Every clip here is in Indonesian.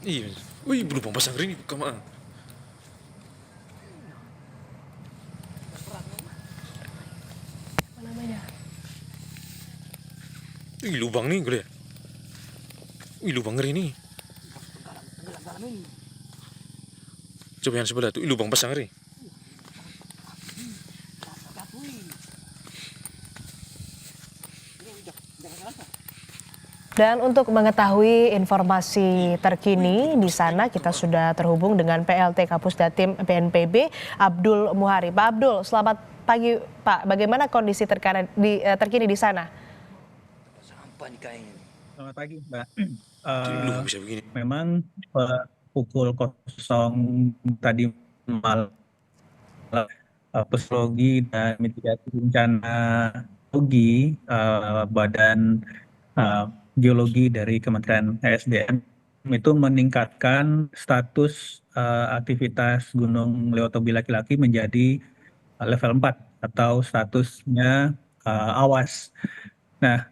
Iya. Wih, belum pasang ring kama. Apa namanya? Wih, lubang nih gue. Wih, lubang ngeri nih. Coba yang sebelah tuh, wih, lubang pasang ring. Dan untuk mengetahui informasi terkini di sana kita sudah terhubung dengan PLT Kapus Datim BNPB Abdul Muhari. Pak Abdul, selamat pagi Pak. Bagaimana kondisi terkini di sana? Selamat pagi, Mbak. Tuh, Eh, lubang bisa begini. Memang pukul 0 tadi malam, Puslogi dan Mitigasi Bencana Geologi, Badan eh, Geologi dari Kementerian ESDM itu meningkatkan status aktivitas Gunung Lewotobi Laki-Laki menjadi level 4 atau statusnya awas. Nah,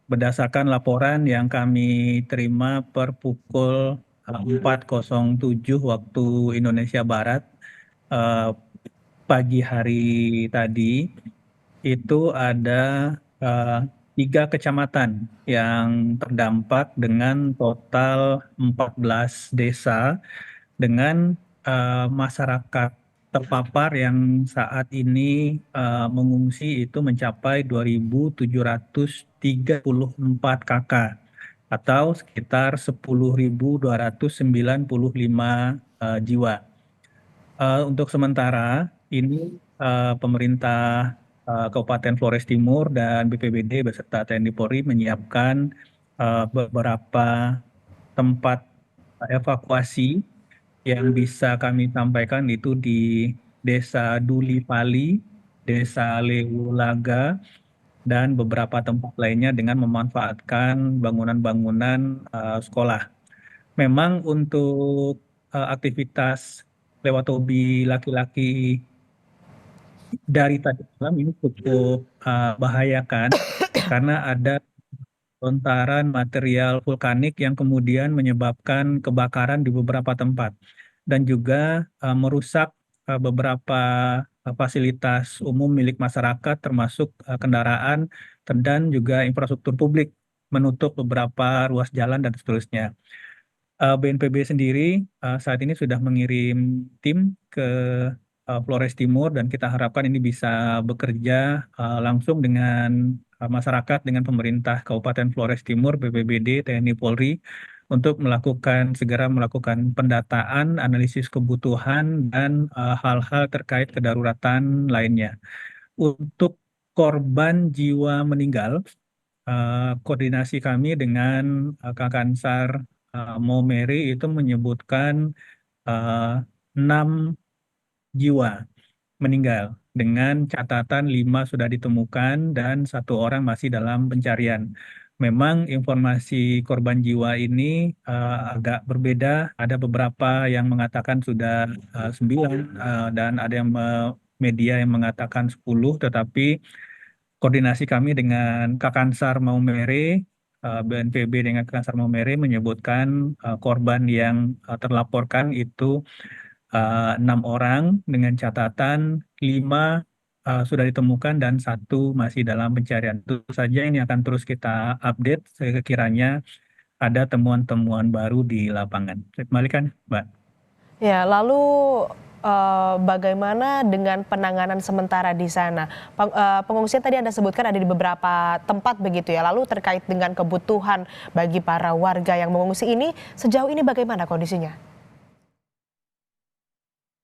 berdasarkan laporan yang kami terima per pukul 4.07 waktu Indonesia Barat eh, pagi hari tadi, itu ada eh, 3 kecamatan yang terdampak dengan total 14 desa dengan masyarakat terpapar yang saat ini mengungsi itu mencapai 2.734 kakak atau sekitar 10.295 jiwa. Untuk sementara ini pemerintah Kabupaten Flores Timur dan BPBD beserta TNI Polri menyiapkan beberapa tempat evakuasi yang bisa kami sampaikan itu di Desa Duli Pali, Desa Lewulaga, dan beberapa tempat lainnya dengan memanfaatkan bangunan-bangunan sekolah. Memang untuk aktivitas lewat hobi laki-laki dari tadi malam ini cukup bahayakan karena ada lontaran material vulkanik yang kemudian menyebabkan kebakaran di beberapa tempat dan juga merusak beberapa fasilitas umum milik masyarakat termasuk kendaraan dan juga infrastruktur publik, menutup beberapa ruas jalan dan seterusnya. BNPB sendiri saat ini sudah mengirim tim ke Flores Timur dan kita harapkan ini bisa bekerja langsung dengan masyarakat, dengan pemerintah Kabupaten Flores Timur, BPBD, TNI Polri untuk segera melakukan pendataan, analisis kebutuhan dan hal-hal terkait kedaruratan lainnya. Untuk korban jiwa meninggal, koordinasi kami dengan Kakansar Maumere itu menyebutkan eh, 6 jiwa meninggal dengan catatan 5 sudah ditemukan dan 1 orang masih dalam pencarian. Memang informasi korban jiwa ini agak berbeda. Ada beberapa yang mengatakan sudah 9 dan ada yang media yang mengatakan 10, tetapi koordinasi kami dengan Kakansar Maumere, BNPB dengan Kakansar Maumere menyebutkan korban yang terlaporkan itu 6 orang dengan catatan 5 sudah ditemukan dan 1 masih dalam pencarian. Itu saja ini akan terus kita update sekiranya ada temuan-temuan baru di lapangan. Saya kembalikan, Mbak. Ya, lalu bagaimana dengan penanganan sementara di sana? Pengungsian tadi Anda sebutkan ada di beberapa tempat begitu ya. Lalu terkait dengan kebutuhan bagi para warga yang mengungsi ini, sejauh ini bagaimana kondisinya?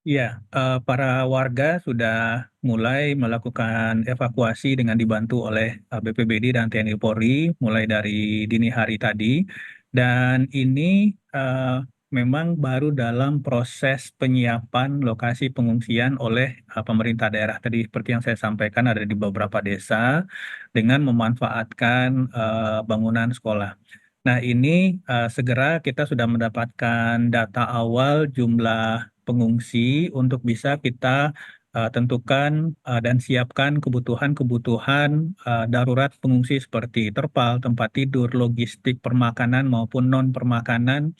Iya, para warga sudah mulai melakukan evakuasi dengan dibantu oleh BPBD dan TNI Polri mulai dari dini hari tadi. Dan ini eh, memang baru dalam proses penyiapan lokasi pengungsian oleh pemerintah daerah. Tadi seperti yang saya sampaikan ada di beberapa desa dengan memanfaatkan bangunan sekolah. Nah, ini segera kita sudah mendapatkan data awal jumlah pengungsi untuk bisa kita tentukan dan siapkan kebutuhan-kebutuhan darurat pengungsi seperti terpal, tempat tidur, logistik permakanan maupun non permakanan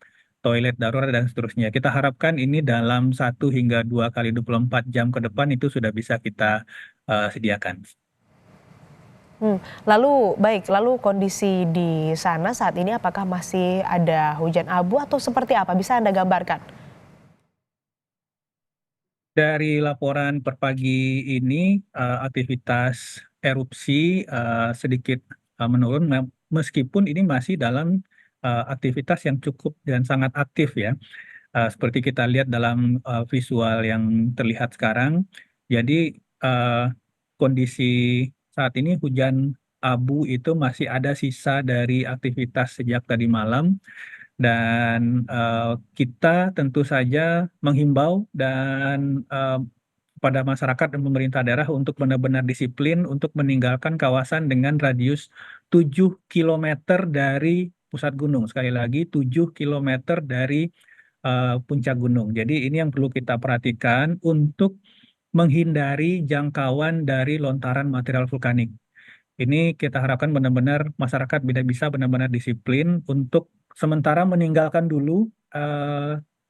toilet darurat dan seterusnya. Kita harapkan ini dalam 1 hingga 2 kali 24 jam ke depan itu sudah bisa kita sediakan. Lalu kondisi di sana saat ini apakah masih ada hujan abu atau seperti apa? Bisa Anda gambarkan? Dari laporan per pagi ini, aktivitas erupsi sedikit menurun, meskipun ini masih dalam aktivitas yang cukup dan sangat aktif ya. Seperti kita lihat dalam visual yang terlihat sekarang. Jadi kondisi saat ini hujan abu itu masih ada sisa dari aktivitas sejak tadi malam. Dan kita tentu saja menghimbau dan kepada masyarakat dan pemerintah daerah untuk benar-benar disiplin untuk meninggalkan kawasan dengan radius 7 kilometer dari pusat gunung. Sekali lagi 7 kilometer dari puncak gunung. Jadi ini yang perlu kita perhatikan untuk menghindari jangkauan dari lontaran material vulkanik. Ini kita harapkan benar-benar masyarakat bisa benar-benar disiplin untuk sementara meninggalkan dulu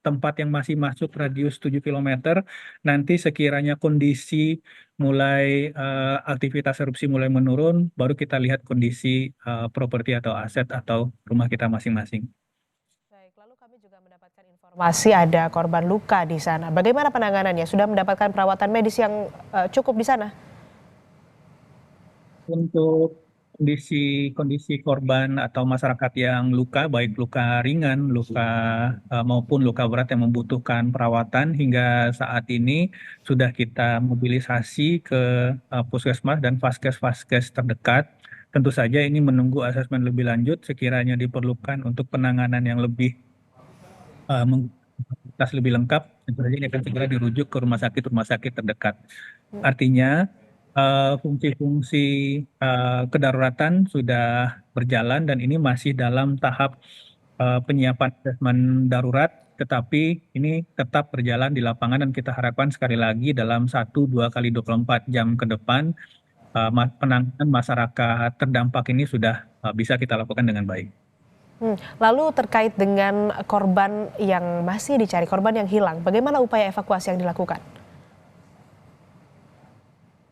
tempat yang masih masuk radius 7 kilometer. Nanti sekiranya kondisi mulai aktivitas erupsi mulai menurun, baru kita lihat kondisi properti atau aset atau rumah kita masing-masing. Baik, lalu kami juga mendapatkan informasi ada korban luka di sana. Bagaimana penanganannya? Sudah mendapatkan perawatan medis yang cukup di sana? Untuk kondisi korban atau masyarakat yang luka, baik luka ringan, luka maupun luka berat yang membutuhkan perawatan hingga saat ini sudah kita mobilisasi ke puskesmas dan vaskes-vaskes terdekat. Tentu saja ini menunggu asesmen lebih lanjut sekiranya diperlukan untuk penanganan yang lebih fasilitas lebih lengkap, tentu saja ini akan segera dirujuk ke rumah sakit terdekat. Artinya fungsi-fungsi kedaruratan sudah berjalan dan ini masih dalam tahap penyiapan asesmen darurat, tetapi ini tetap berjalan di lapangan dan kita harapkan sekali lagi dalam 1-2 kali 24 jam ke depan penanganan masyarakat terdampak ini sudah bisa kita lakukan dengan baik. Lalu terkait dengan korban yang masih dicari, korban yang hilang, bagaimana upaya evakuasi yang dilakukan?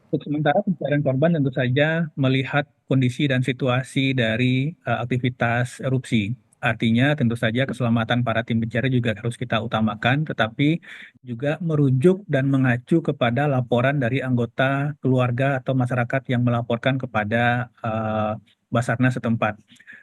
Untuk sementara pencarian korban tentu saja melihat kondisi dan situasi dari aktivitas erupsi. Artinya tentu saja keselamatan para tim pencari juga harus kita utamakan, tetapi juga merujuk dan mengacu kepada laporan dari anggota keluarga atau masyarakat yang melaporkan kepada Basarnas setempat.